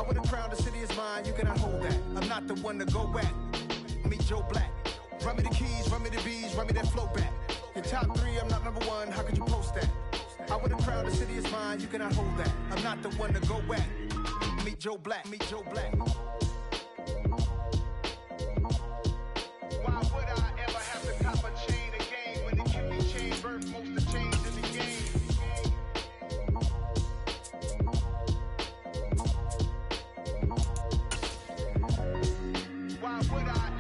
would have crowned the city is mine, you cannot hold that. I'm not the one to go back. Meet Joe Black. Run me the keys, run me the bees, run me that flow back. Your top 3, I'm not number 1, how could you post that? I would have crowned the city is mine, you cannot hold that. I'm not the one to go back. Meet Joe Black, meet Joe Black. Why would I ever have to cop a chain again when it can be chain birth most of the chains in the game? Why would I?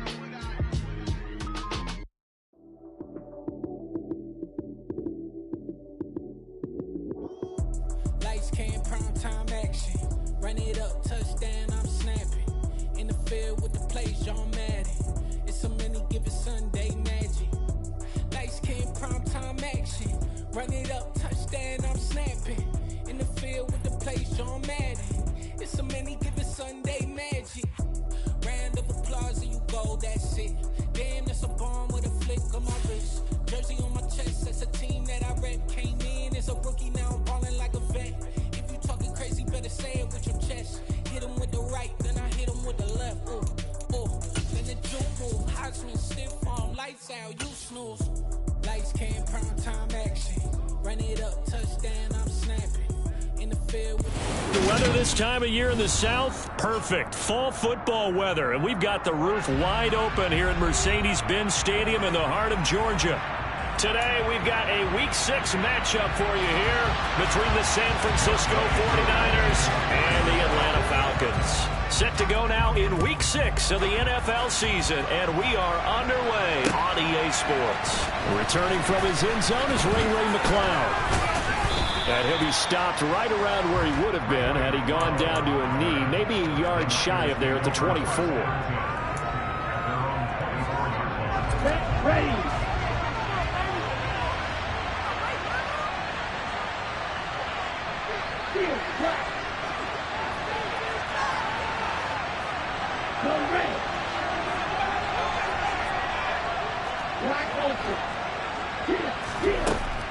Lights came, prime time action. Run it up, touchdown, I'm snapping. In the field with the plays, John Madden. It's a many given Sunday magic. Lights came, prime time action. Run it up, touchdown, I'm snapping. In the field with the plays, John Madden. It's a many given Sunday magic. Round of applause and you go, that's it. Damn, that's a bomb with a flick on my wrist. Jersey on my chest, that's a team that I rep. Came in as a rookie, now I'm balling like a vet. If you talking crazy, better say it with your chest. Hit him with the right, then I hit him with the left. Ooh, ooh. Then the jump move, Heisman, stiff arm, lights out, you snooze. Lights came, prime time action. Run it up, touchdown, I'm snapping. In the field with the weather this time of year in the South, perfect. Fall football weather, and we've got the roof wide open here at Mercedes-Benz Stadium in the heart of Georgia. Today, we've got a Week 6 matchup for you here between the San Francisco 49ers and the Atlanta Falcons. Set to go now in Week 6 of the NFL season, and we are underway on EA Sports. Returning from his end zone is Ray McCloud. And he'll be stopped right around where he would have been had he gone down to a knee, maybe a yard shy of there at the 24. Ready.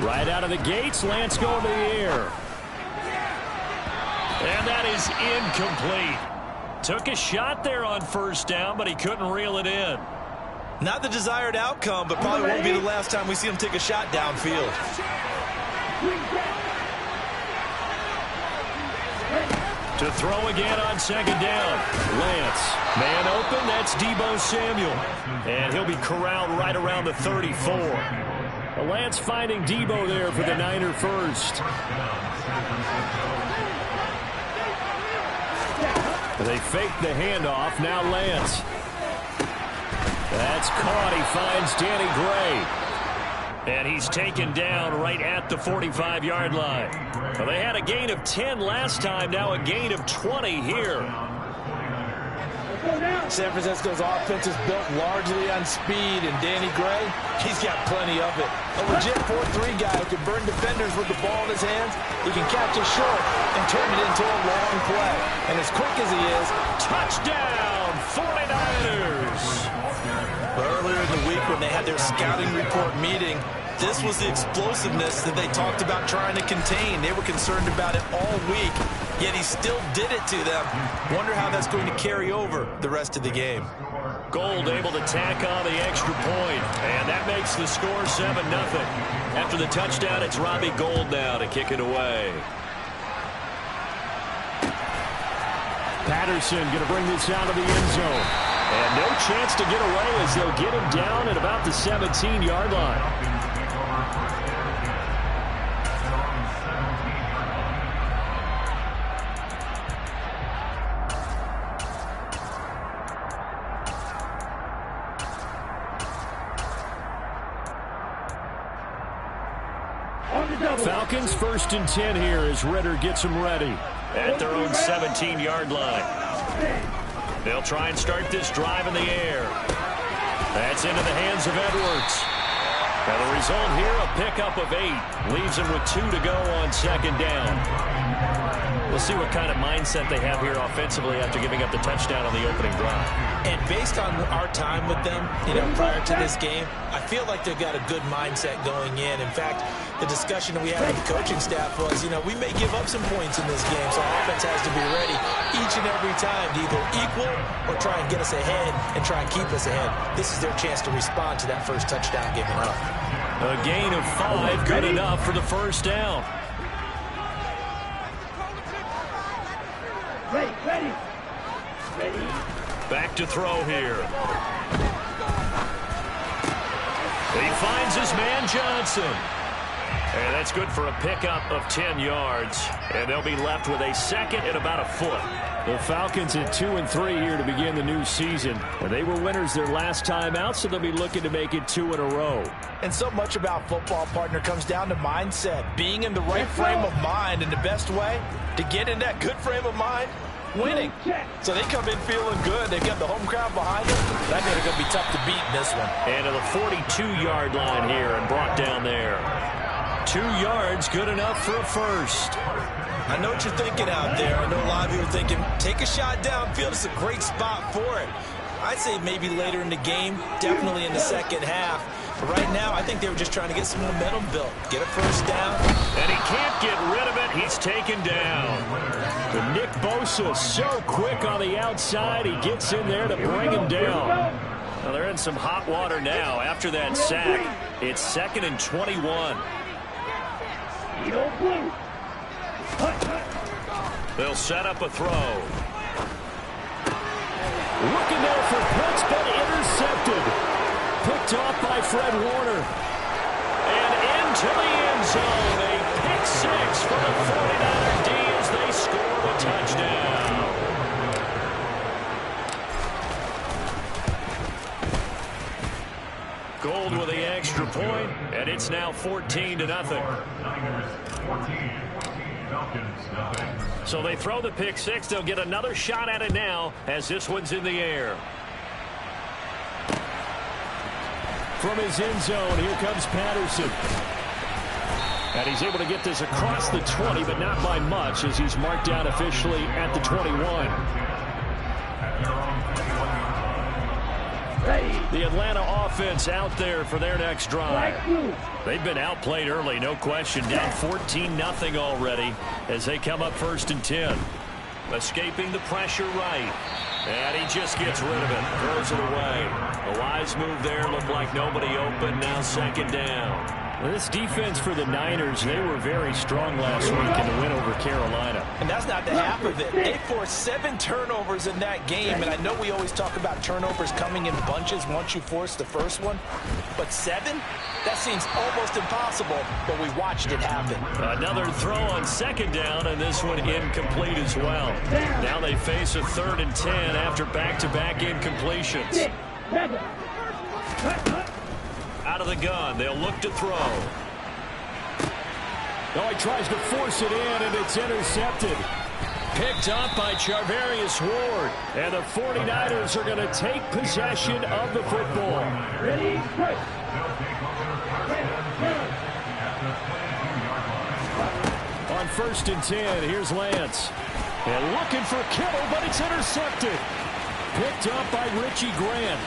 Right out of the gates, Lance going to the air. And that is incomplete. Took a shot there on first down, but he couldn't reel it in. Not the desired outcome, but probably won't be the last time we see him take a shot downfield. To throw again on second down. Lance, man open, that's Deebo Samuel. And he'll be corralled right around the 34. Lance finding Deebo there for the Niner first. They fake the handoff. Now Lance. That's caught. He finds Danny Gray. And he's taken down right at the 45-yard line. Well, they had a gain of 10 last time. Now a gain of 20 here. San Francisco's offense is built largely on speed, and Danny Gray, he's got plenty of it. A legit 4-3 guy who can burn defenders with the ball in his hands. He can catch it short and turn it into a long play. And as quick as he is, touchdown, 49ers! Earlier in the week when they had their scouting report meeting, this was the explosiveness that they talked about trying to contain. They were concerned about it all week, yet he still did it to them. Wonder how that's going to carry over the rest of the game. Gold able to tack on the extra point, and that makes the score 7-0. After the touchdown, it's Robbie Gould now to kick it away. Patterson going to bring this out of the end zone. And no chance to get away as they'll get him down at about the 17-yard line. Falcons 1st and 10 here as Ritter gets them ready at their own 17-yard line. They'll try and start this drive in the air. That's into the hands of Edwards. And the result here, a pickup of 8. Leaves them with 2 to go on second down. We'll see what kind of mindset they have here offensively after giving up the touchdown on the opening drive. And based on our time with them, prior to this game, I feel like they've got a good mindset going in. In fact, the discussion that we had with the coaching staff was, we may give up some points in this game, so our offense has to be ready each and every time to either equal or try and get us ahead and try and keep us ahead. This is their chance to respond to that first touchdown given up. A gain of 5, good enough for the first down. Ready. Back to throw here. He finds his man Johnson. And that's good for a pickup of 10 yards. And they'll be left with a second and about a foot. The Falcons at 2-3 here to begin the new season. And they were winners their last time out, so they'll be looking to make it 2 in a row. And so much about football, partner, comes down to mindset. Being in the right frame of mind, and the best way to get in that good frame of mind, winning. So they come in feeling good. They've got the home crowd behind them. I think it's going to be tough to beat in this one. And to the 42-yard line here and brought down there. 2 yards, good enough for a first. I know what you're thinking out there. I know a lot of you are thinking, take a shot downfield. It's a great spot for it. I'd say maybe later in the game, definitely in the second half. But right now, I think they were just trying to get some momentum built. Get a first down. And he can't get rid of it. He's taken down. But Nick Bosa so quick on the outside. He gets in there to bring him down. Well, they're in some hot water now after that sack. It's 2nd and 21. They'll set up a throw. Looking there for Pitts, but intercepted. Picked off by Fred Warner. And into the end zone. A pick 6 for the 49er D as they score the touchdown. Gold with the extra point, and it's now 14-0. So they throw the pick 6. They'll get another shot at it now as this one's in the air. From his end zone, here comes Patterson. And he's able to get this across the 20, but not by much as he's marked down officially at the 21. The Atlanta offense out there for their next drive. They've been outplayed early, no question. Down 14-0 already as they come up 1st and 10. Escaping the pressure right. And he just gets rid of it. Throws it away. A wise move there. Looked like nobody open. Now 2nd down. Well, this defense for the Niners, they were very strong last week in the win over Carolina. And that's not the half of it. They forced 7 turnovers in that game. And I know we always talk about turnovers coming in bunches once you force the first one. But 7? That seems almost impossible, but we watched it happen. Another throw on 2nd down, and this one incomplete as well. Now they face a 3rd and 10 after back-to-back incompletions. Out of the gun, they'll look to throw. Oh, he tries to force it in, and it's intercepted. Picked up by Charvarius Ward. And the 49ers are going to take possession of the football. Ready, On 1st and 10, here's Lance. And looking for Kittle, but it's intercepted. Picked up by Richie Grant.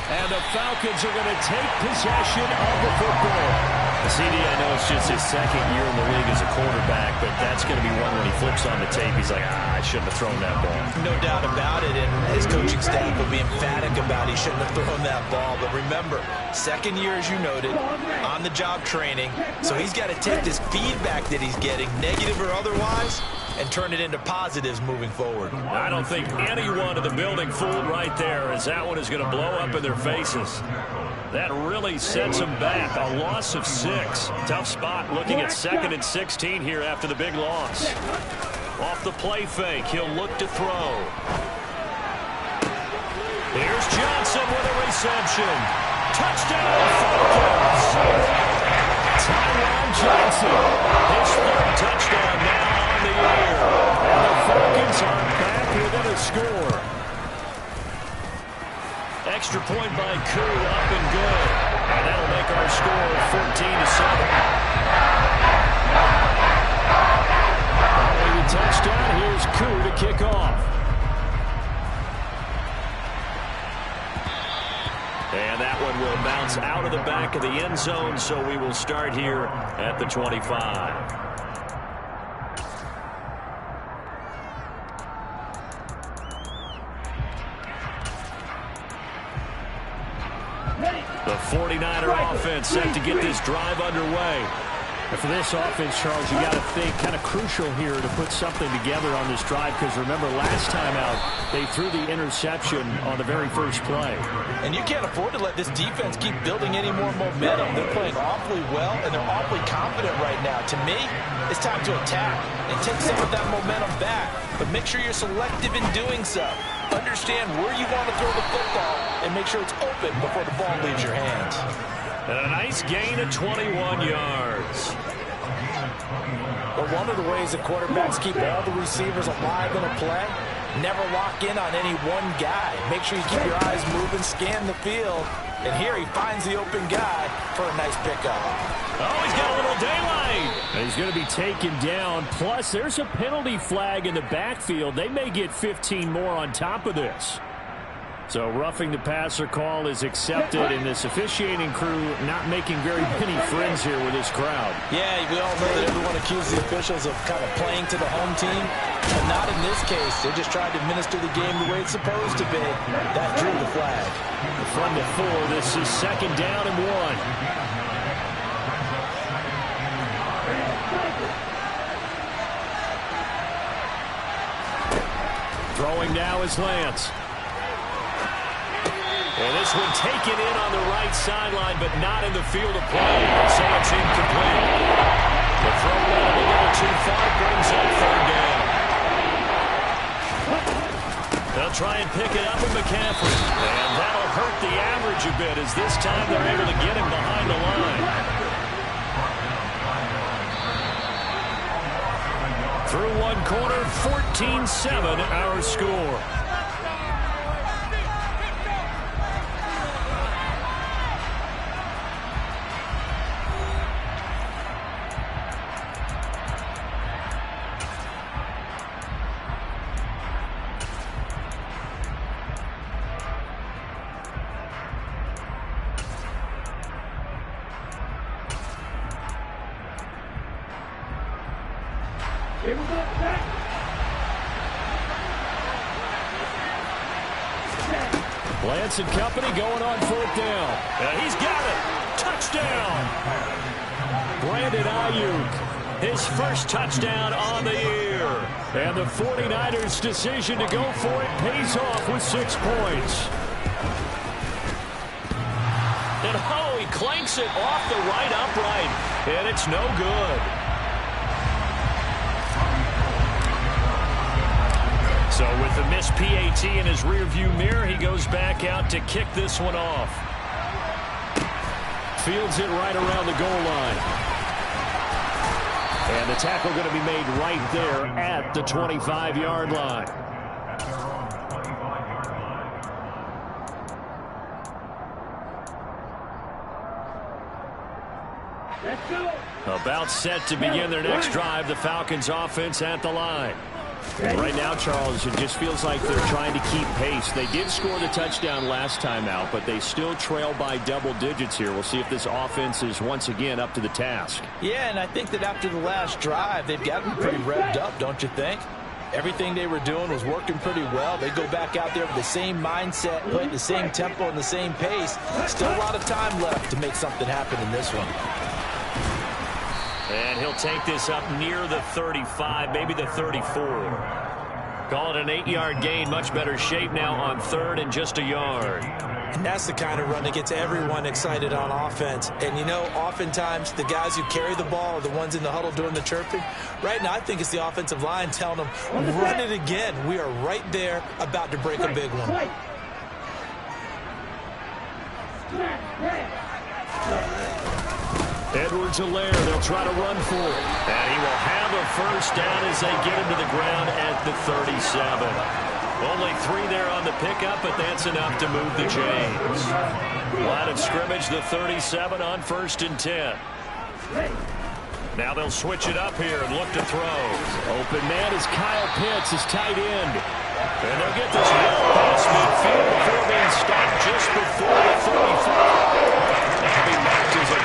And the Falcons are going to take possession of the football. CD, I know it's just his 2nd year in the league as a quarterback, but that's going to be one when he flips on the tape. He's like, I shouldn't have thrown that ball. No doubt about it, and his coaching staff will be emphatic about he shouldn't have thrown that ball. But remember, 2nd year, as you noted, on-the-job training. So he's got to take this feedback that he's getting, negative or otherwise, and turn it into positives moving forward. I don't think anyone in the building fooled right there, as that one is going to blow up in their faces. That really sets them back. A loss of 6. Tough spot looking at 2nd and 16 here after the big loss. Off the play fake, he'll look to throw. Here's Johnson with a reception. Touchdown, Falcons! Tyron Johnson, his 3rd touchdown now on the year. And the Falcons are back within a score. Extra point by Koo, up and good. And that'll make our score 14-7. Following the touchdown, here's Koo to kick off. And that one will bounce bounce out of the back of the end zone, so we will start here at the 25. The 49er offense set to get this drive underway. And for this offense, Charles, you got to think kind of crucial here to put something together on this drive, because remember last time out they threw the interception on the very first play. And you can't afford to let this defense keep building any more momentum. They're playing awfully well, and they're awfully confident right now. To me, it's time to attack and take some of that momentum back, but make sure you're selective in doing so. Understand where you want to throw the football and make sure it's open before the ball leaves your hands. And a nice gain of 21 yards. But one of the ways that quarterbacks keep all the receivers alive in a play, never lock in on any one guy. Make sure you keep your eyes moving, scan the field, and here he finds the open guy for a nice pickup. Oh, he's got a little daylight. He's going to be taken down. Plus, there's a penalty flag in the backfield. They may get 15 more on top of this. So roughing the passer call is accepted, and this officiating crew not making very many friends here with this crowd. Yeah, we all know that everyone accuses the officials of kind of playing to the home team, but not in this case. They just tried to administer the game the way it's supposed to be. That drew the flag. From the 4, this is 2nd down and 1. Throwing now is Lance. And this one taken in on the right sideline, but not in the field of play, so it's incomplete. The throw went a little too far, brings up 3rd down. They'll try and pick it up with McCaffrey. And that'll hurt the average a bit, as this time they're able to get him behind the line. Through one quarter, 14-7 our score. Lance and company going on 4th down. He's got it. Touchdown. Brandon Ayuk, his first touchdown on the year. And the 49ers' decision to go for it pays off with 6 points. And oh, he clanks it off the right upright. And it's no good. So with the missed PAT in his rearview mirror, he goes back out to kick this one off. Fields it right around the goal line. And the tackle going to be made right there at the 25-yard line. About set to begin their next drive, the Falcons offense at the line. And right now, Charles, it just feels like they're trying to keep pace. They did score the touchdown last time out, but they still trail by double digits here. We'll see if this offense is once again up to the task. Yeah, and I think that after the last drive, they've gotten pretty revved up, don't you think? Everything they were doing was working pretty well. They go back out there with the same mindset, play the same tempo and the same pace. Still a lot of time left to make something happen in this one. And he'll take this up near the 35, maybe the 34. Call it an 8-yard gain. Much better shape now on 3rd and just a yard. And that's the kind of run that gets everyone excited on offense. And, you know, oftentimes the guys who carry the ball are the ones in the huddle doing the chirping. Right now, I think it's the offensive line telling them, run it again. We are right there about to break a big one. Edwards-Helaire, they'll try to run for it. And he will have a first down as they get him to the ground at the 37. Only 3 there on the pickup, but that's enough to move the chains. Line of scrimmage, the 37 on 1st and 10. Now they'll switch it up here and look to throw. Open man is Kyle Pitts, his tight end. And they'll get this well past midfield before being stopped just before the 35.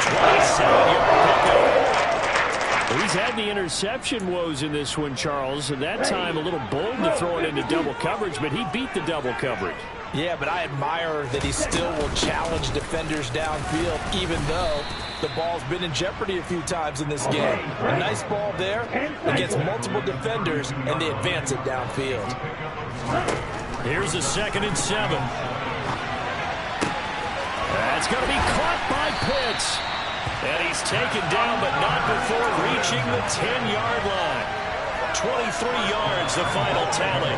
27-yard pickup. He's had the interception woes in this one, Charles, and that time a little bold to throw it into double coverage, but he beat the double coverage. Yeah, but I admire that he still will challenge defenders downfield, even though the ball's been in jeopardy a few times in this game. A nice ball there against multiple defenders, and they advance it downfield. Here's a 2nd and 7. That's going to be caught by Pitts. And he's taken down, but not before reaching the 10-yard line. 23 yards, the final tally.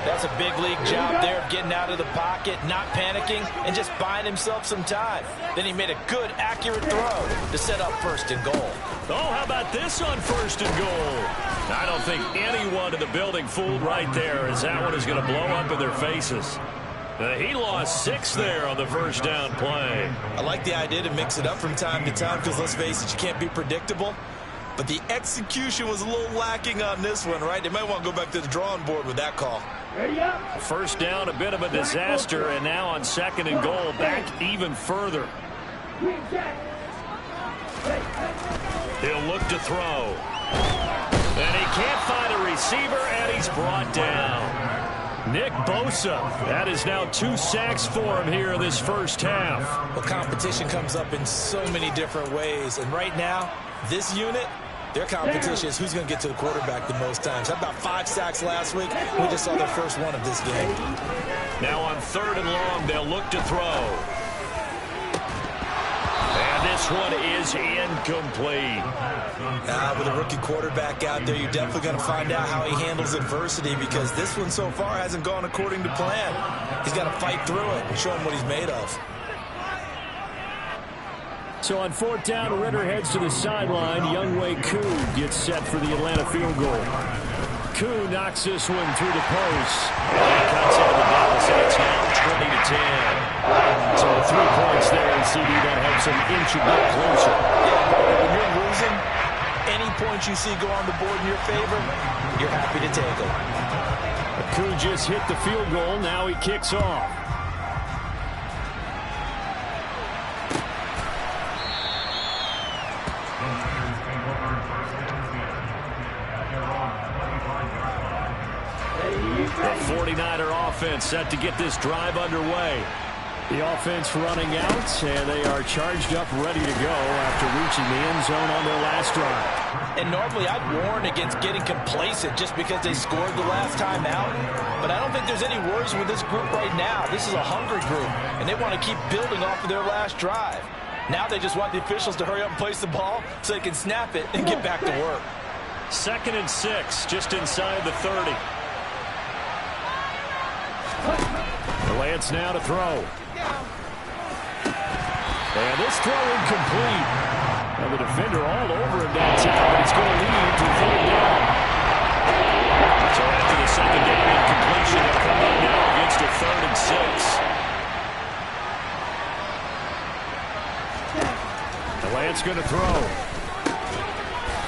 That's a big league job there of getting out of the pocket, not panicking, and just buying himself some time. Then he made a good, accurate throw to set up 1st and goal. Oh, how about this on 1st and goal? I don't think anyone in the building fooled right there, as that one is going to blow up in their faces. He lost 6 there on the 1st down play. I like the idea to mix it up from time to time because, let's face it, you can't be predictable. But the execution was a little lacking on this one, right? They might want to go back to the drawing board with that call. 1st down, a bit of a disaster, and now on 2nd and goal, back even further. He'll look to throw. And he can't find a receiver, and he's brought down. Nick Bosa, that is now 2 sacks for him here in this 1st half. Well, competition comes up in so many different ways, and right now, this unit, their competition is who's going to get to the quarterback the most times. How about 5 sacks last week? We just saw their first one of this game. Now on 3rd and long, they'll look to throw. And this one is incomplete. With a rookie quarterback out there, you're definitely going to find out how he handles adversity because this one so far hasn't gone according to plan. He's got to fight through it and show him what he's made of. So on 4th down, Ritter heads to the sideline. Younghoe Koo gets set for the Atlanta field goal. Koo knocks this one through the post. And he cuts out the ball, so it's now 20-10. So 3 points there, and CD, that helps him inch a bit closer. Yeah, but when you're losing, any points you see go on the board in your favor, you're happy to take them. Koo just hit the field goal. Now he kicks off. The 49er offense set to get this drive underway. The offense running out, and they are charged up, ready to go after reaching the end zone on their last drive. And normally I'd warn against getting complacent just because they scored the last time out. But I don't think there's any worries with this group right now. This is a hungry group, and they want to keep building off of their last drive. Now they just want the officials to hurry up and place the ball so they can snap it and get back to work. 2nd and 6, just inside the 30. Lance now to throw. And this throw incomplete. Now the defender all over him downtown, but it's going to lead to 3rd down. So after the 2nd down incompletion, they'll come up now against a 3rd and 6. The Lance going to throw.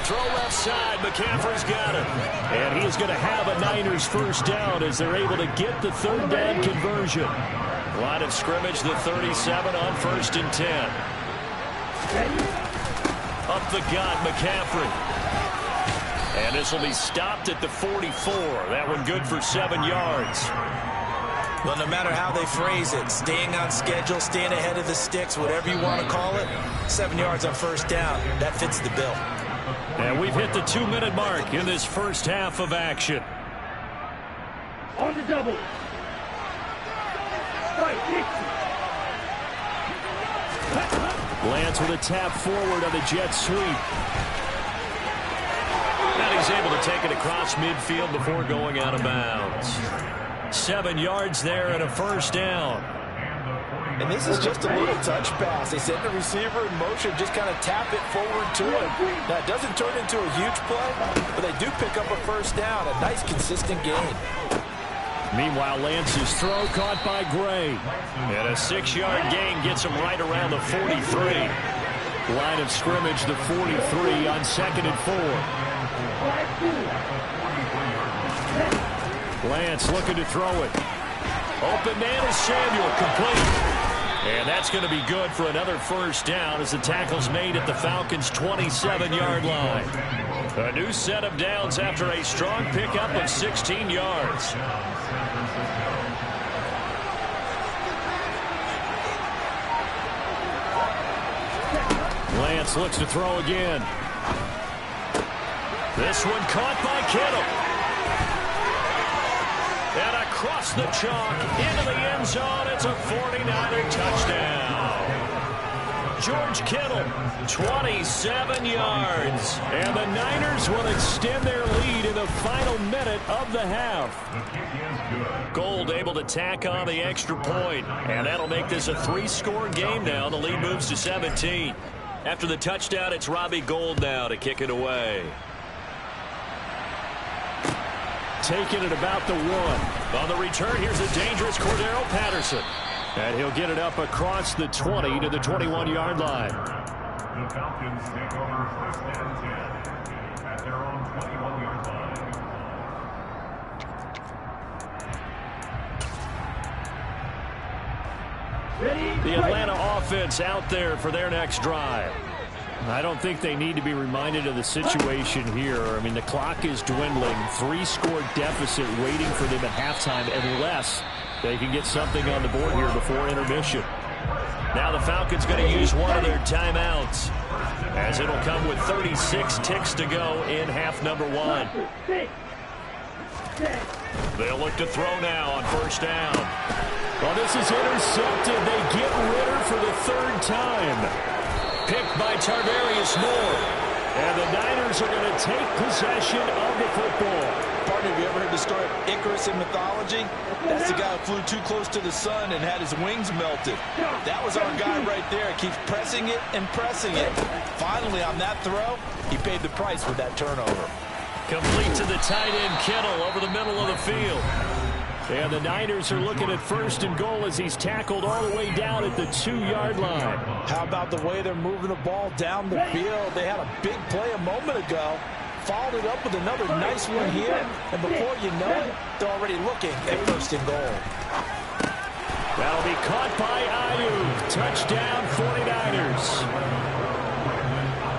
Throw left side, McCaffrey's got it. And he is going to have a Niners 1st down as they're able to get the 3rd down conversion. Line of scrimmage, the 37 on 1st and 10. Up the gut, McCaffrey. And this will be stopped at the 44. That one good for 7 yards. Well, no matter how they phrase it, staying on schedule, staying ahead of the sticks, whatever you want to call it, 7 yards on 1st down, that fits the bill. And we've hit the 2-minute mark in this 1st half of action. On the double. Lance with a tap forward on the jet sweep. And he's able to take it across midfield before going out of bounds. 7 yards there and a 1st down. And this is just a little touch pass. They send the receiver in motion, just kind of tap it forward to him. Now, it doesn't turn into a huge play, but they do pick up a 1st down. A nice, consistent gain. Meanwhile, Lance's throw caught by Gray. And a 6-yard gain gets him right around the 43. Line of scrimmage, the 43 on 2nd and 4. Lance looking to throw it. Open man is Samuel, complete. And that's going to be good for another first down as the tackle's made at the Falcons' 27-yard line. A new set of downs after a strong pickup of 16 yards. Lance looks to throw again. This one caught by Kittle. And across the chalk into the end zone. It's a 49er touchdown. George Kittle, 27 yards. And the Niners will extend their lead in the final minute of the half. Gold able to tack on the extra point. And that'll make this a 3-score game now. The lead moves to 17. After the touchdown, it's Robbie Gould now to kick it away. Taking it about the 1. On the return, here's a dangerous Cordero Patterson. And he'll get it up across the 20 to the 21-yard line. The Falcons take over first and 10 at their own 21-yard line. The Atlanta offense out there for their next drive. I don't think they need to be reminded of the situation here. I mean, the clock is dwindling. 3-score deficit waiting for them at halftime unless they can get something on the board here before intermission. Now the Falcons going to use one of their timeouts as it'll come with 36 ticks to go in half number 1. They'll look to throw now on first down. Well, this is intercepted. They get Ritter for the 3rd time. Picked by Tarvarius Moore. And the Niners are going to take possession of the football. Partner, have you ever heard the story of Icarus in mythology? That's the guy who flew too close to the sun and had his wings melted. That was our guy right there. Keeps pressing it and pressing it. Finally, on that throw, he paid the price with that turnover. Complete to the tight end, Kittle, over the middle of the field. And the Niners are looking at 1st and goal as he's tackled all the way down at the 2-yard line. How about the way they're moving the ball down the field? They had a big play a moment ago. Followed it up with another nice one here. And before you know it, they're already looking at 1st and goal. That'll be caught by Ayuk. Touchdown 49ers.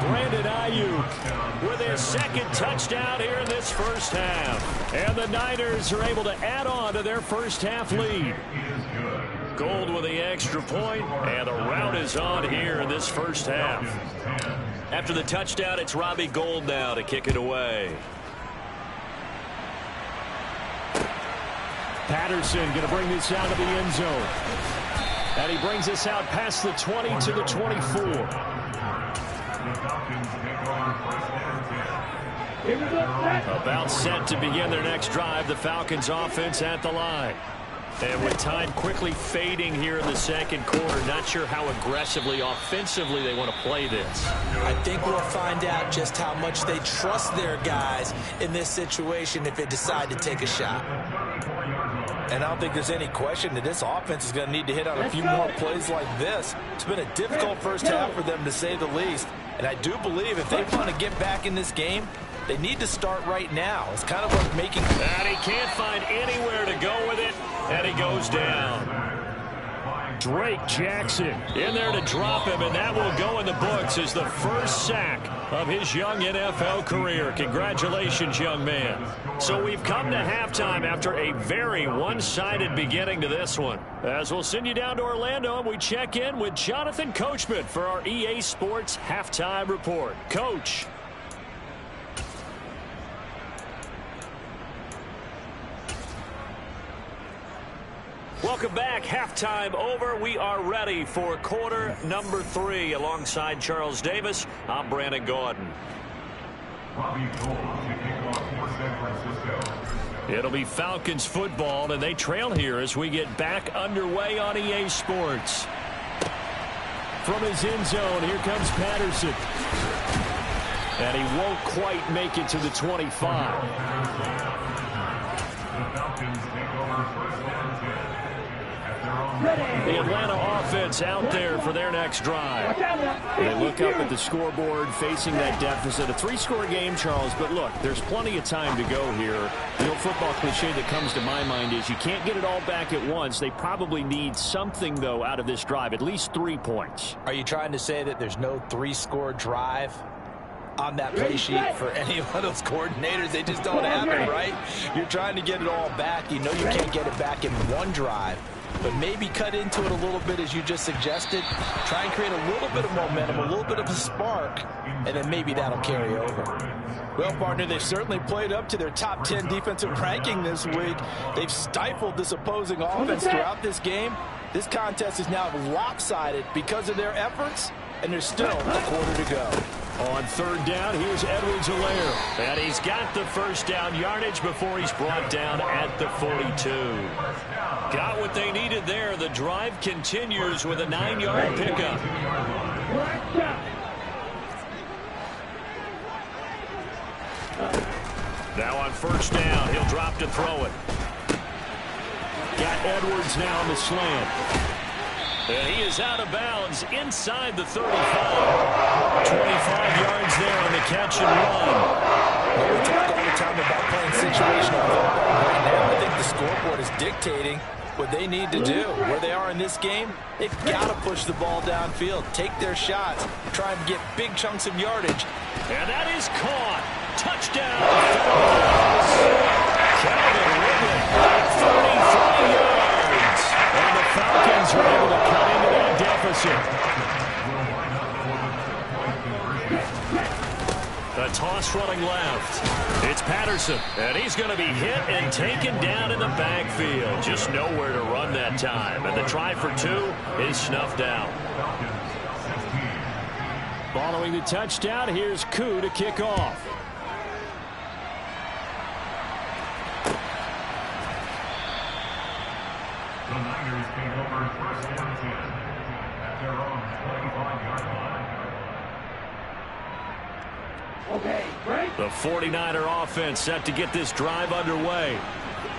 Brandon Ayuk with his 2nd touchdown here in this first half. And the Niners are able to add on to their first half lead. Gould with the extra point, and the route is on here in this first half. After the touchdown, it's Robbie Gould now to kick it away. Patterson going to bring this out of the end zone. And he brings this out past the 20 to the 24. About set to begin their next drive. The Falcons offense at the line. And with time quickly fading here in the second quarter, not sure how aggressively, offensively they want to play this. I think we'll find out just how much they trust their guys in this situation if they decide to take a shot. And I don't think there's any question that this offense is going to need to hit on a few more plays like this. It's been a difficult first half for them, to say the least. And I do believe if they want to get back in this game, they need to start right now. It's kind of like making... And he can't find anywhere to go with it, and he goes down. Drake Jackson in there to drop him, and that will go in the books as the first sack of his young NFL career. Congratulations, young man. So we've come to halftime after a very one-sided beginning to this one. As we'll send you down to Orlando, and we check in with Jonathan Coachman for our EA Sports Halftime Report. Coach. Welcome back. Halftime over. We are ready for quarter number 3. Alongside Charles Davis, I'm Brandon Gordon. It'll be Falcons football, and they trail here as we get back underway on EA Sports. From his end zone, here comes Patterson. And he won't quite make it to the 25. The Falcons take over first and 10 at The Atlanta offense out there for their next drive. They look up at the scoreboard facing that deficit. A 3-score game, Charles, but look, there's plenty of time to go here. The old football cliche that comes to my mind is you can't get it all back at once. They probably need something, though, out of this drive, at least 3 points. Are you trying to say that there's no 3-score drive on that play sheet for any of those coordinators? They just don't have it, right? You're trying to get it all back. You know you can't get it back in one drive. But maybe cut into it a little bit, as you just suggested. Try and create a little bit of momentum, a little bit of a spark, and then maybe that'll carry over. Well, partner, they've certainly played up to their top 10 defensive ranking this week. They've stifled this opposing offense throughout this game. This contest is now lopsided because of their efforts, and there's still a quarter to go. On 3rd down, here's Edwards-Helaire. And he's got the first down yardage before he's brought down at the 42. Got what they needed there. The drive continues with a 9-yard pickup. Now on 1st down, he'll drop to throw it. Got Edwards now on the slant. And he is out of bounds inside the 35. 25 yards there on the catch and run. Well, we talk all the time about playing situational football. Right now, I think the scoreboard is dictating what they need to do. Where they are in this game, they've got to push the ball downfield, take their shots, try and get big chunks of yardage. And that is caught. Touchdown. Calvin Ridley, 33 yards. And the Falcons are able to cut into that deficit. The toss running left. It's Patterson, and he's going to be hit and taken down in the backfield. Just nowhere to run that time. And the try for 2 is snuffed out. Following the touchdown, here's Koo to kick off. The Niners take over 1st and 10 at their own 25-yard line. Okay, break. The 49er offense set to get this drive underway.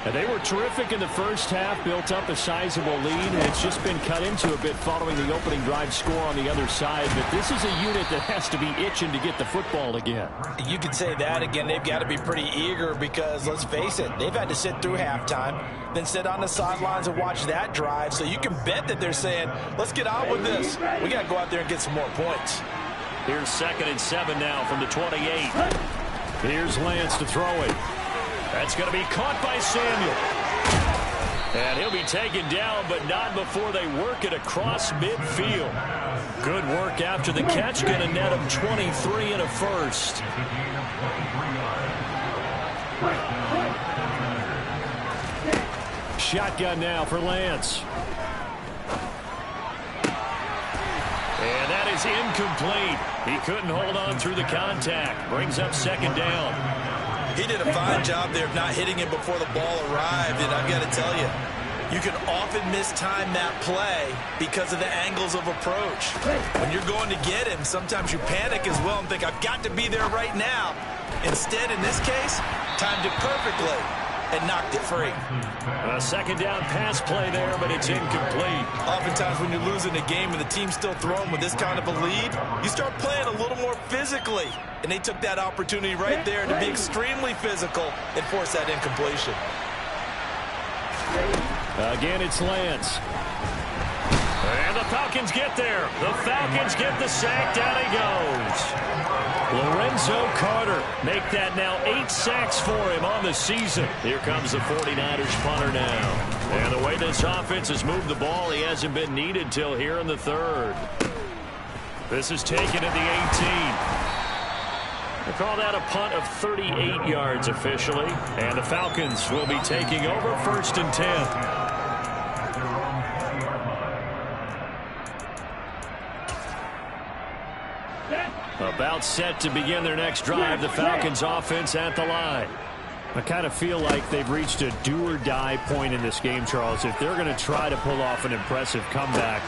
And they were terrific in the first half, built up a sizable lead, and it's just been cut into a bit following the opening drive score on the other side. But this is a unit that has to be itching to get the football again. You could say that again. They've got to be pretty eager because, let's face it, they've had to sit through halftime, then sit on the sidelines and watch that drive. So you can bet that they're saying, let's get on with this. We got to go out there and get some more points. Here's 2nd and 7 now from the 28. Here's Lance to throw it. That's going to be caught by Samuel. And he'll be taken down, but not before they work it across midfield. Good work after the catch. Going to net him 23 and a first. Shotgun now for Lance. And that is incomplete. He couldn't hold on through the contact. Brings up 2nd down. He did a fine job there of not hitting him before the ball arrived, and I've got to tell you, you can often mistime that play because of the angles of approach. When you're going to get him, sometimes you panic as well and think, I've got to be there right now. Instead, in this case, timed it perfectly and knocked it free. A 2nd down pass play there, but it's incomplete. Oftentimes when you're losing a game and the team's still throwing with this kind of a lead, you start playing a little more physically. And they took that opportunity right there to be extremely physical and force that incompletion. Again, it's Lance. And the Falcons get there. The Falcons get the sack. Down he goes. Lorenzo Carter make that now 8 sacks for him on the season. Here comes the 49ers punter now. And the way this offense has moved the ball, he hasn't been needed till here in the 3rd. This is taken at the 18. They call that a punt of 38 yards officially. And the Falcons will be taking over 1st and 10. About set to begin their next drive. The Falcons offense at the line. I kind of feel like they've reached a do-or-die point in this game, Charles, if they're going to try to pull off an impressive comeback.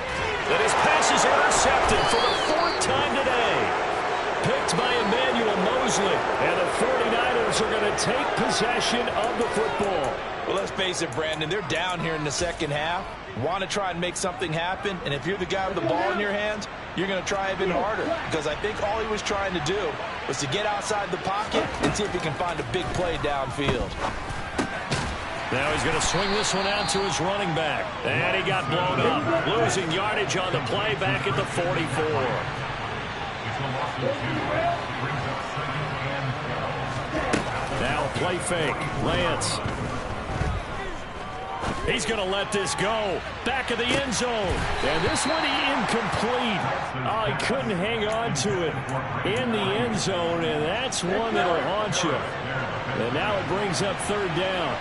And his pass is intercepted for the 4th time today. Picked by Emmanuel Mosley. And the 49ers are going to take possession of the football. Well, let's face it, Brandon, they're down here in the second half. Want to try and make something happen, and if you're the guy with the ball in your hands, you're going to try even harder, because I think all he was trying to do was to get outside the pocket and see if he can find a big play downfield. Now he's going to swing this one out to his running back. And he got blown up. Losing yardage on the play back at the 44. Now play fake. Lance. He's going to let this go. Back of the end zone. And this one incomplete. Oh, he couldn't hang on to it in the end zone, and that's one that'll haunt you. And now it brings up third down.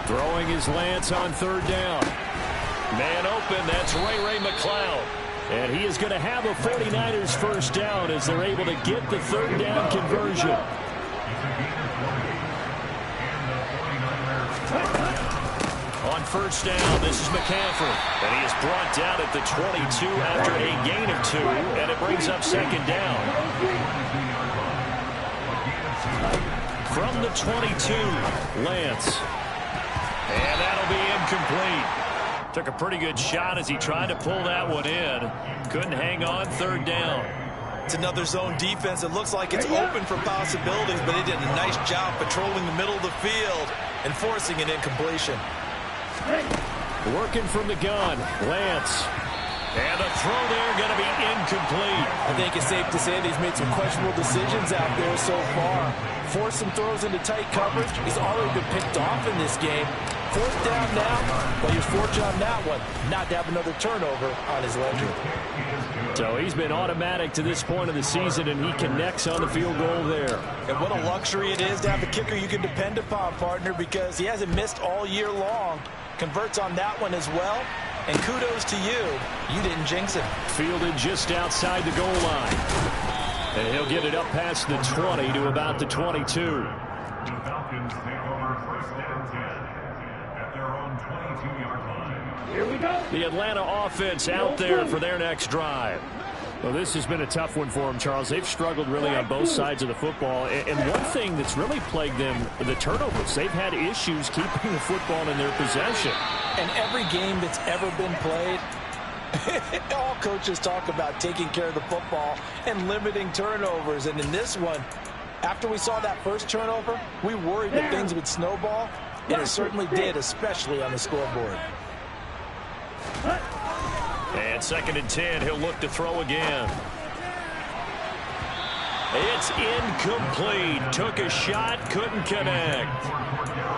Throwing his Lance on third down. Man open, that's Ray McLeod. And he is going to have a 49ers first down as they're able to get the third down conversion. On first down, this is McCaffrey. And he is brought down at the 22 after a gain of 2. And it brings up second down. From the 22, Lance. And that'll be incomplete. Took a pretty good shot as he tried to pull that one in. Couldn't hang on third down. It's another zone defense. It looks like it's open for possibilities, but they did a nice job patrolling the middle of the field and forcing an incompletion. Working from the gun, Lance. And the throw there going to be incomplete. I think it's safe to say that he's made some questionable decisions out there so far. Forced some throws into tight coverage. He's already been picked off in this game. Fourth down now, but he was fortunate on that one not to have another turnover on his ledger. So he's been automatic to this point of the season, and he connects on the field goal there. And what a luxury it is to have a kicker you can depend upon, partner, because he hasn't missed all year long. Converts on that one as well. And kudos to you. You didn't jinx it. Fielded just outside the goal line. And he'll get it up past the 20 to about the 22. The Falcons take over first down 10 at their own 22-yard line. Here we go. The Atlanta offense out there for their next drive. Well, this has been a tough one for them, Charles. They've struggled really on both sides of the football. And one thing that's really plagued them, the turnovers. They've had issues keeping the football in their possession. And every game that's ever been played, all coaches talk about taking care of the football and limiting turnovers. And in this one, after we saw that first turnover, we worried that things would snowball. And it certainly did, especially on the scoreboard. And second and 10, he'll look to throw again. It's incomplete. Took a shot, couldn't connect.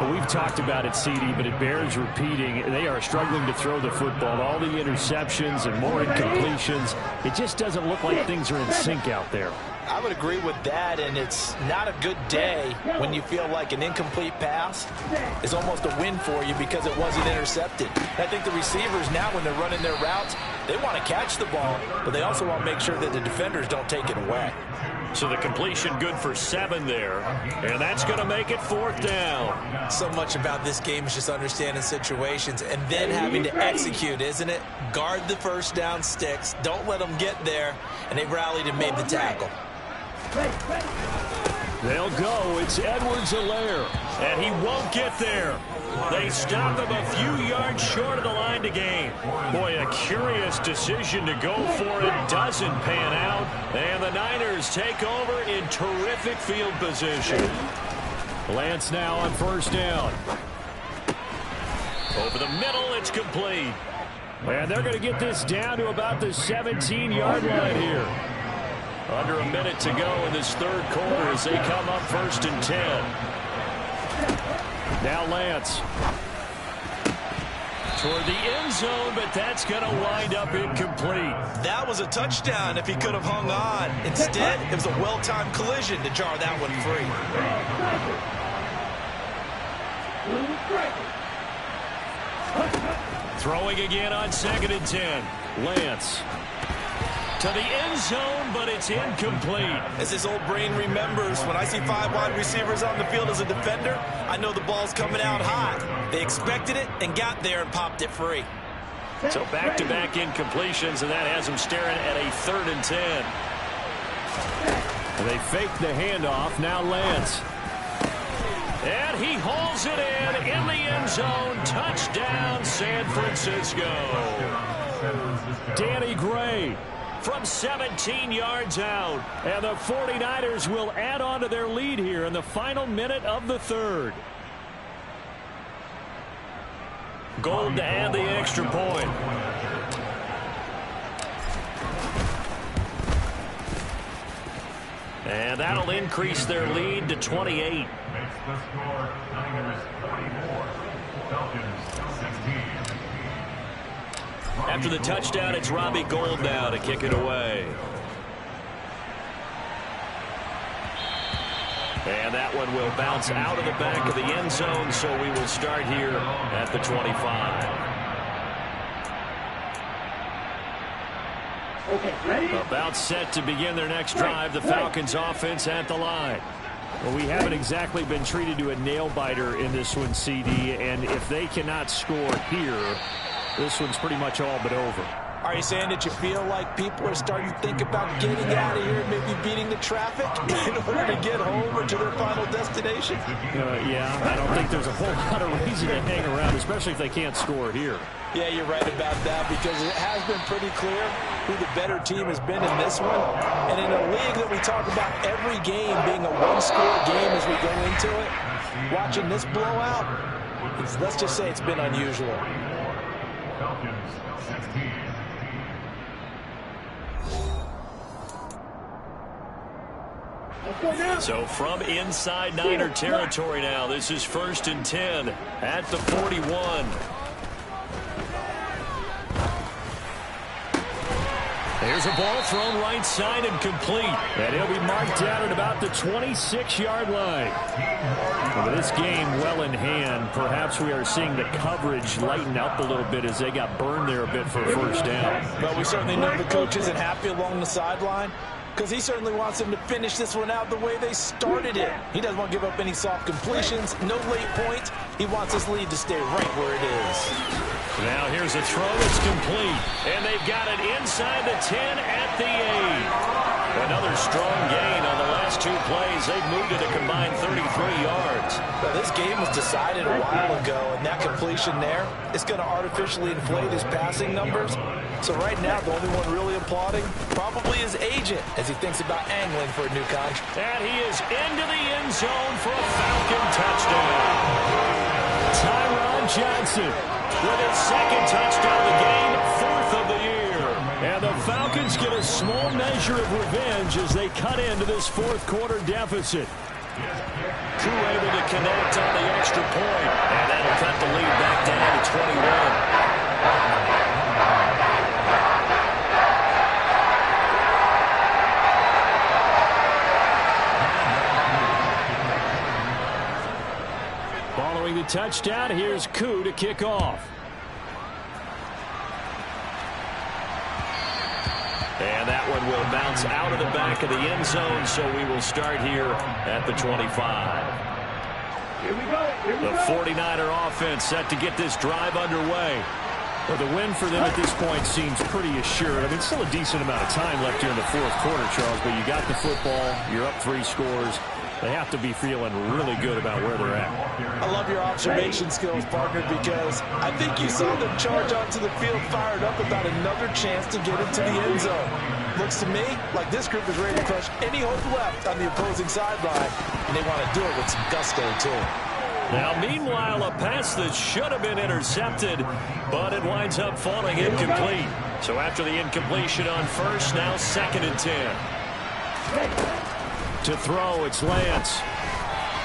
Well, we've talked about it, CD, but it bears repeating. They are struggling to throw the football. All the interceptions and more incompletions. It just doesn't look like things are in sync out there. I would agree with that, and it's not a good day when you feel like an incomplete pass is almost a win for you because it wasn't intercepted. I think the receivers now, when they're running their routes, they want to catch the ball, but they also want to make sure that the defenders don't take it away. So the completion good for 7 there, and that's going to make it fourth down. So much about this game is just understanding situations and then having to execute, isn't it? Guard the first down sticks. Don't let them get there, and they rallied and made the tackle. They'll go. It's Edwards-Helaire, and he won't get there. They stop him a few yards short of the line to gain. Boy, a curious decision to go for it. Doesn't pan out. And the Niners take over in terrific field position. Lance now on first down. Over the middle, it's complete. And they're going to get this down to about the 17-yard line here. Under a minute to go in this third quarter as they come up first and 10. Now Lance. Toward the end zone, but that's going to wind up incomplete. That was a touchdown if he could have hung on. Instead, it was a well-timed collision to jar that one free. Throwing again on second and 10. Lance. To the end zone, but it's incomplete. As his old brain remembers, when I see 5 wide receivers on the field as a defender, I know the ball's coming out hot. They expected it and got there and popped it free. So back-to-back incompletions, and that has them staring at a 3rd and 10. They fake the handoff. Now Lance. And he hauls it in the end zone. Touchdown, San Francisco. Danny Gray from 17 yards out. And the 49ers will add on to their lead here in the final minute of the 3rd. Gold to add the extra point. And that'll increase their lead to 28. Makes the score Niners 44, Falcons 16. After the touchdown, it's Robbie Gould now to kick it away. And that one will bounce out of the back of the end zone, so we will start here at the 25. Okay, ready? About set to begin their next drive, the Falcons offense at the line. Well, we haven't exactly been treated to a nail-biter in this one, CD, and if they cannot score here, this one's pretty much all but over. Are you saying that you feel like people are starting to think about getting out of here and maybe beating the traffic in order to get home or to their final destination? Yeah, I don't think there's a whole lot of reason to hang around, especially if they can't score here. Yeah, you're right about that, because it has been pretty clear who the better team has been in this one. And in a league that we talk about every game being a one-score game as we go into it, watching this blowout, let's just say it's been unusual. Falcons 16. So from inside Niner territory now, this is 1st and 10 at the 41. There's a ball thrown right side and complete. And he'll be marked down at about the 26-yard line. Well, with this game well in hand, perhaps we are seeing the coverage lighten up a little bit as they got burned there a bit for a 1st down. But we certainly know the coach isn't happy along the sideline, because he certainly wants them to finish this one out the way they started it. He doesn't want to give up any soft completions, no late points. He wants his lead to stay right where it is. Now here's a throw that's complete. And they've got it inside the 10 at the 8. Another strong gain on the last 2 plays. They've moved it a combined 33 yards. Now, this game was decided a while ago, and that completion there is going to artificially inflate his passing numbers. So right now, the only one really applauding probably his agent as he thinks about angling for a new contract. And he is into the end zone for a Falcon touchdown. Tyron Johnson with his 2nd touchdown of the game, 4th of the year. And the Falcons get a small measure of revenge as they cut into this 4th quarter deficit. Crew able to connect on the extra point. And that'll cut the lead back down to 21. Following the touchdown, here's Koo to kick off. And that one will bounce out of the back of the end zone, so we will start here at the 25. Here we go. The 49er offense set to get this drive underway. Well, the win for them at this point seems pretty assured. I mean, still a decent amount of time left here in the 4th quarter, Charles, but you got the football, you're up 3 scores. They have to be feeling really good about where they're at. I love your observation skills, partner, because I think you saw them charge onto the field fired up about another chance to get into the end zone. Looks to me like this group is ready to crush any hope left on the opposing sideline, and they want to do it with some gusto, too. Now, meanwhile, a pass that should have been intercepted, but it winds up falling incomplete. So after the incompletion on 1st, now 2nd and 10. To throw, it's Lance.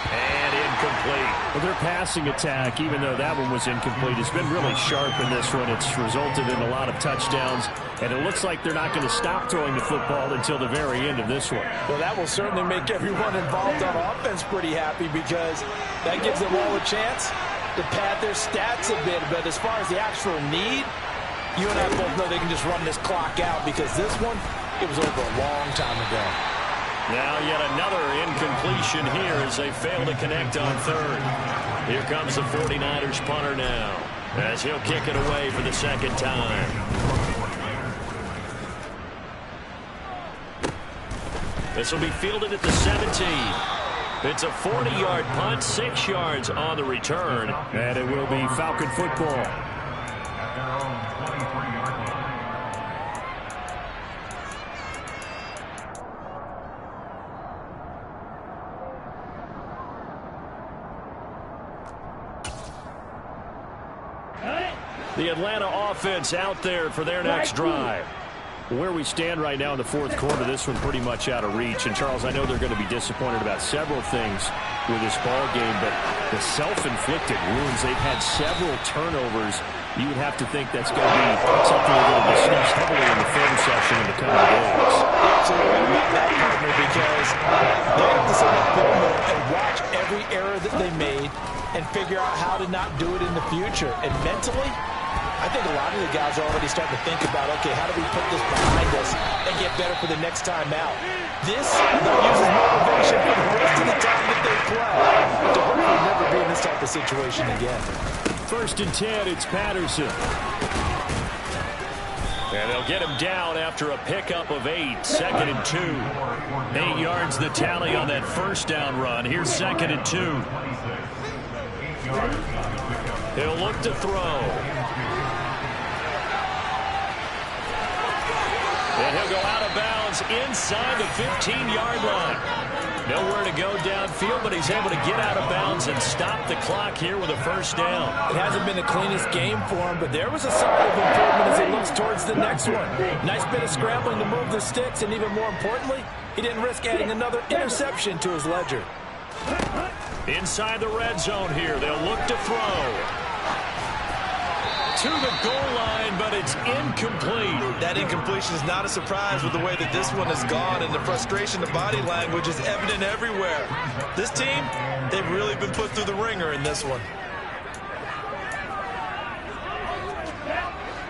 And incomplete. Well, their passing attack, even though that one was incomplete, has been really sharp in this one. It's resulted in a lot of touchdowns, and it looks like they're not going to stop throwing the football until the very end of this one. Well, that will certainly make everyone involved on offense pretty happy, because that gives them all a chance to pad their stats a bit. But as far as the actual need, you and I both know they can just run this clock out, because this one, it was over a long time ago. Now yet another incompletion here as they fail to connect on 3rd. Here comes the 49ers punter now. as he'll kick it away for the second time. This will be fielded at the 17. It's a 40-yard punt, 6 yards on the return. And it will be Falcon football. At their own 23-yard line. The Atlanta offense out there for their next drive. Where we stand right now in the fourth quarter, this one pretty much out of reach. And, Charles, I know they're going to be disappointed about several things with this ball game, but the self-inflicted wounds, they've had several turnovers. You would have to think that's going to be something they're going to discuss heavily in the film session in the coming days. Absolutely about that, partner, because they have to sit up and watch every error that they made and figure out how to not do it in the future. And mentally, I think a lot of the guys are already starting to think about, okay, how do we put this behind us and get better for the next time out? This, they'll use as motivation for the rest of the time that they play to hopefully never be in this type of situation again. 1st and 10, it's Patterson. And they'll get him down after a pickup of 8. 2nd and 2. 8 yards the tally on that first down run. Here's 2nd and 2. He'll look to throw. And he'll go out of bounds inside the 15-yard line. Nowhere to go downfield, but he's able to get out of bounds and stop the clock here with a first down. It hasn't been the cleanest game for him, but there was a sign of improvement as he looks towards the next one. Nice bit of scrambling to move the sticks, and even more importantly, he didn't risk adding another interception to his ledger. Inside the red zone here, they'll look to throw. To the goal line, but it's incomplete. That incompletion is not a surprise with the way that this one has gone, and the frustration, the body language is evident everywhere. This team, they've really been put through the ringer in this one.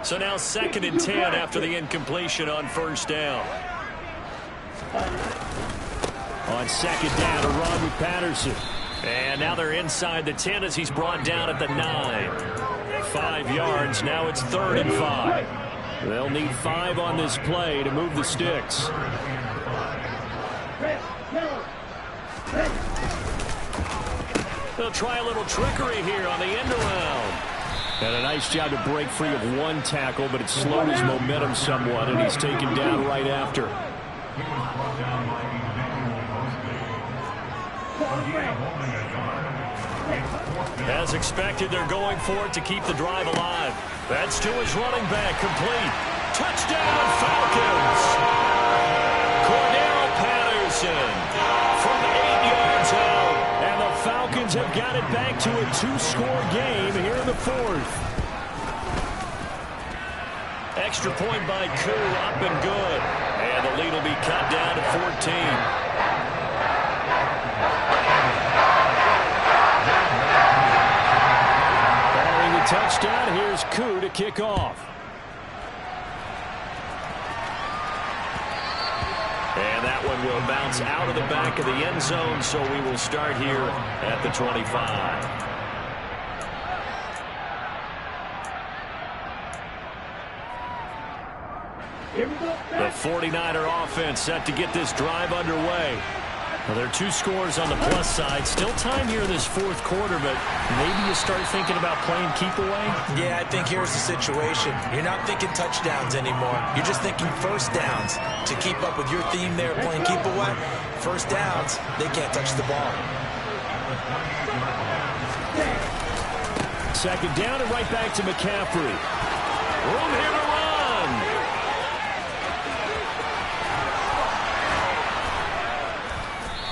So now 2nd and 10 after the incompletion on first down. On 2nd down, a run with Patterson. And now they're inside the 10 as he's brought down at the 9. 5 yards. Now it's 3rd and 5. They'll need 5 on this play to move the sticks. They'll try a little trickery here on the end around. And a nice job to break free of one tackle, but it slowed his momentum somewhat, and he's taken down right after. As expected, they're going for it to keep the drive alive. That's to his running back, complete. Touchdown, Falcons! Cordell Patterson from 8 yards out. And the Falcons have got it back to a 2-score game here in the 4th. Extra point by Koo, up and good. And the lead will be cut down to 14. Touchdown, here's Koo to kick off. And that one will bounce out of the back of the end zone, so we will start here at the 25. The 49er offense set to get this drive underway. Well, there are 2 scores on the plus side. Still time here in this 4th quarter, but maybe you start thinking about playing keep away? Yeah, I think here's the situation. You're not thinking touchdowns anymore. You're just thinking first downs. To keep up with your theme there, playing keep away, first downs, they can't touch the ball. 2nd down and right back to McCaffrey. Room here to run.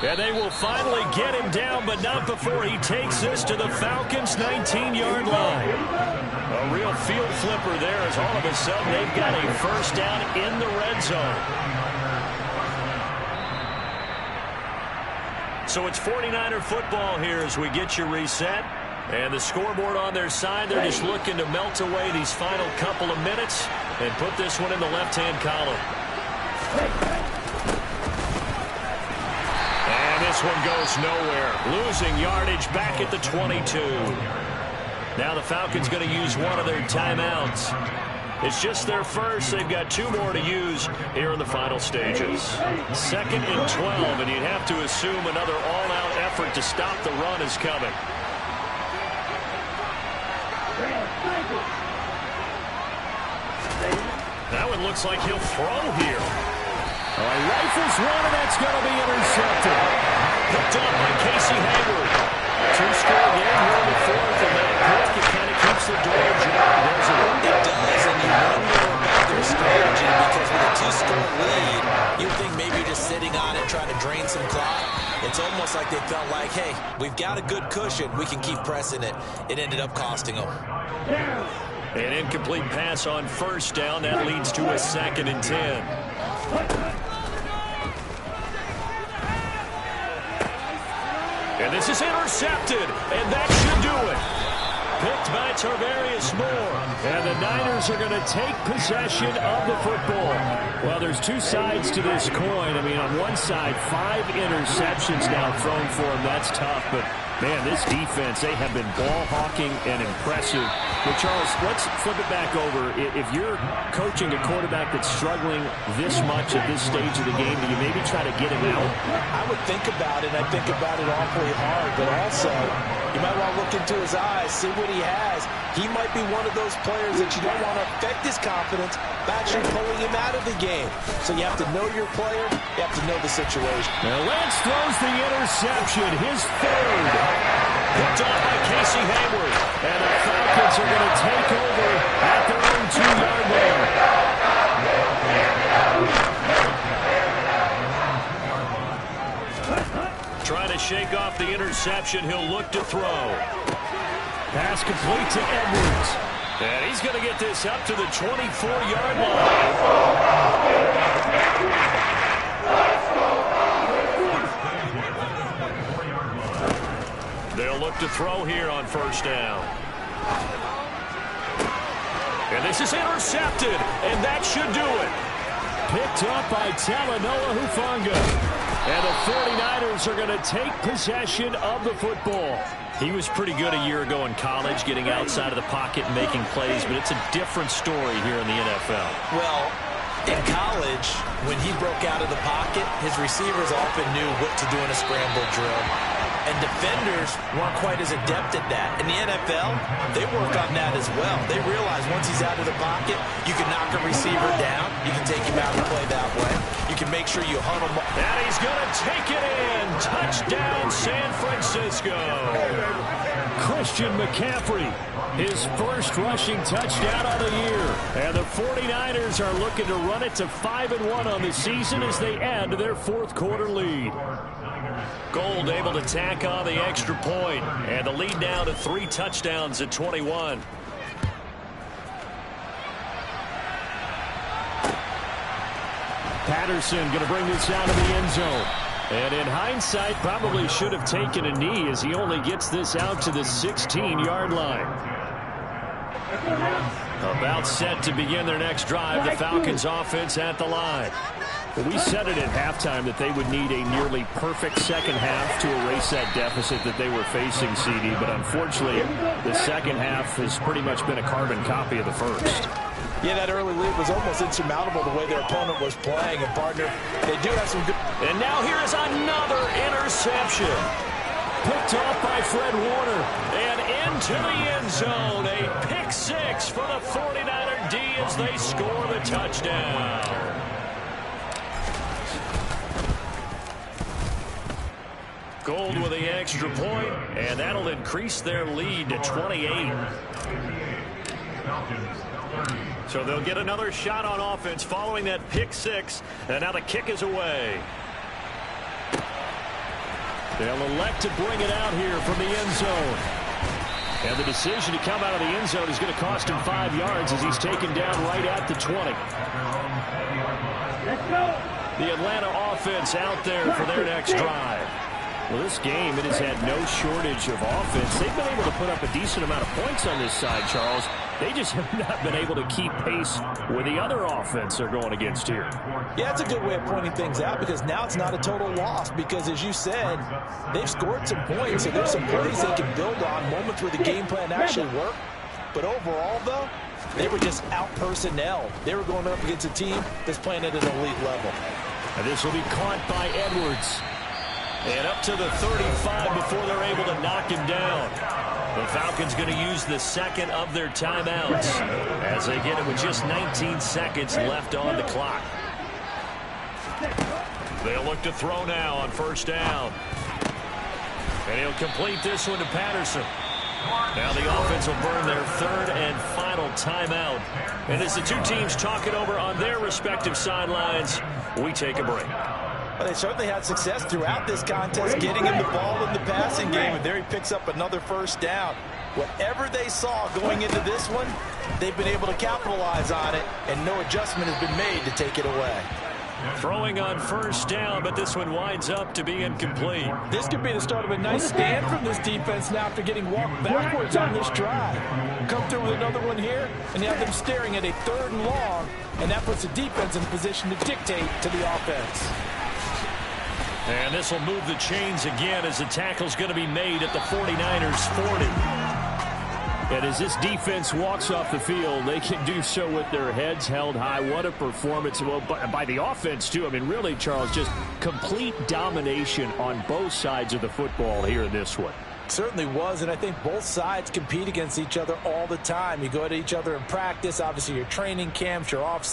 And they will finally get him down, but not before he takes this to the Falcons' 19-yard line. A real field flipper there as all of a sudden they've got a first down in the red zone. So it's 49er football here as we get you reset. And the scoreboard on their side, they're just looking to melt away these final couple of minutes and put this one in the left-hand column. And this one goes nowhere. Losing yardage back at the 22. Now the Falcons going to use one of their timeouts. It's just their first. They've got 2 more to use here in the final stages. 2nd and 12, and you'd have to assume another all-out effort to stop the run is coming. That one looks like he'll throw here. Rifles one, and that's going to be intercepted. Picked up by Casey Hayward. 2-score game here in the 4th, and that pick, it kind of keeps the door ajar, doesn't it? It does, and you wonder about their strategy because with a 2-score lead, you'd think maybe just sitting on it, trying to drain some clock. It's almost like they felt like, hey, we've got a good cushion. We can keep pressing it. It ended up costing them. An incomplete pass on 1st down. That leads to a 2nd and 10. And this is intercepted, and that should do it. Picked by Tarvarius Moore. And the Niners are going to take possession of the football. Well, there's 2 sides to this coin. I mean, on one side, 5 interceptions now thrown for him. That's tough, but man, this defense, they have been ball-hawking and impressive. But, Charles, let's flip it back over. If you're coaching a quarterback that's struggling this much at this stage of the game, do you maybe try to get him out? I would think about it. I think about it awfully hard. But also, you might want to look into his eyes, see what he has. He might be one of those players that you don't want to affect his confidence by actually pulling him out of the game. So you have to know your player. You have to know the situation. Now Lance throws the interception, his 3rd. Picked off by Casey Hayward. And the Falcons are going to take over at their own 2-yard line. Trying to shake off the interception. He'll look to throw. Pass complete to Edwards. And he's going to get this up to the 24-yard line. They'll look to throw here on 1st down. And this is intercepted, and that should do it. Picked up by Talanoa Hufanga. And the 49ers are going to take possession of the football. He was pretty good a year ago in college, getting outside of the pocket and making plays, but it's a different story here in the NFL. Well, in college, when he broke out of the pocket, his receivers often knew what to do in a scramble drill. And defenders weren't quite as adept at that. In the NFL, they work on that as well. They realize once he's out of the pocket, you can knock a receiver down. You can take him out and play that way. You can make sure you huddle him. And he's going to take it in. Touchdown, San Francisco. Christian McCaffrey, his 1st rushing touchdown of the year. And the 49ers are looking to run it to 5-1 on the season as they add to their 4th quarter lead. Gold able to tack on the extra point, and the lead now to 3 touchdowns at 21. Patterson going to bring this out of the end zone. And in hindsight, probably should have taken a knee as he only gets this out to the 16-yard line. About set to begin their next drive, the Falcons offense at the line. Well, we said it at halftime that they would need a nearly perfect second half to erase that deficit that they were facing, CD. But unfortunately, the second half has pretty much been a carbon copy of the first. Yeah, that early lead was almost insurmountable the way their opponent was playing. And, partner, they do have some good... And now here is another interception. Picked off by Fred Warner. And into the end zone. A pick-6 for the 49er D as they score the touchdown. Gold with the extra point, and that'll increase their lead to 28. So they'll get another shot on offense following that pick-6, and now the kick is away. They'll elect to bring it out here from the end zone. And the decision to come out of the end zone is going to cost him 5 yards as he's taken down right at the 20. Let's go. The Atlanta offense out there for their next drive. Well, this game, it has had no shortage of offense. They've been able to put up a decent amount of points on this side, Charles. They just have not been able to keep pace with the other offense they're going against here. Yeah, that's a good way of pointing things out because now it's not a total loss because, as you said, they've scored some points, so there's some plays they can build on, moments where the game plan actually worked. But overall, though, they were just out-personnel. They were going up against a team that's playing at an elite level. And this will be caught by Edwards. And up to the 35 before they're able to knock him down. The Falcons going to use the second of their timeouts as they get it with just 19 seconds left on the clock. They'll look to throw now on first down. And he'll complete this one to Patterson. Now the offense will burn their third and final timeout. And as the two teams talk it over on their respective sidelines, we take a break. Well, they certainly had success throughout this contest, getting him the ball in the passing game, and there he picks up another first down. Whatever they saw going into this one, they've been able to capitalize on it, and no adjustment has been made to take it away. Throwing on first down, but this one winds up to be incomplete. This could be the start of a nice stand from this defense now after getting walked backwards on this drive. Come through with another one here, and you have them staring at a 3rd and long, and that puts the defense in position to dictate to the offense. And this will move the chains again as the tackle's going to be made at the 49ers 40. And as this defense walks off the field, they can do so with their heads held high. What a performance. Well, by the offense, too. I mean, really, Charles, just complete domination on both sides of the football here in this one. Certainly was, and I think both sides compete against each other all the time. You go at each other in practice, obviously your training camps, your off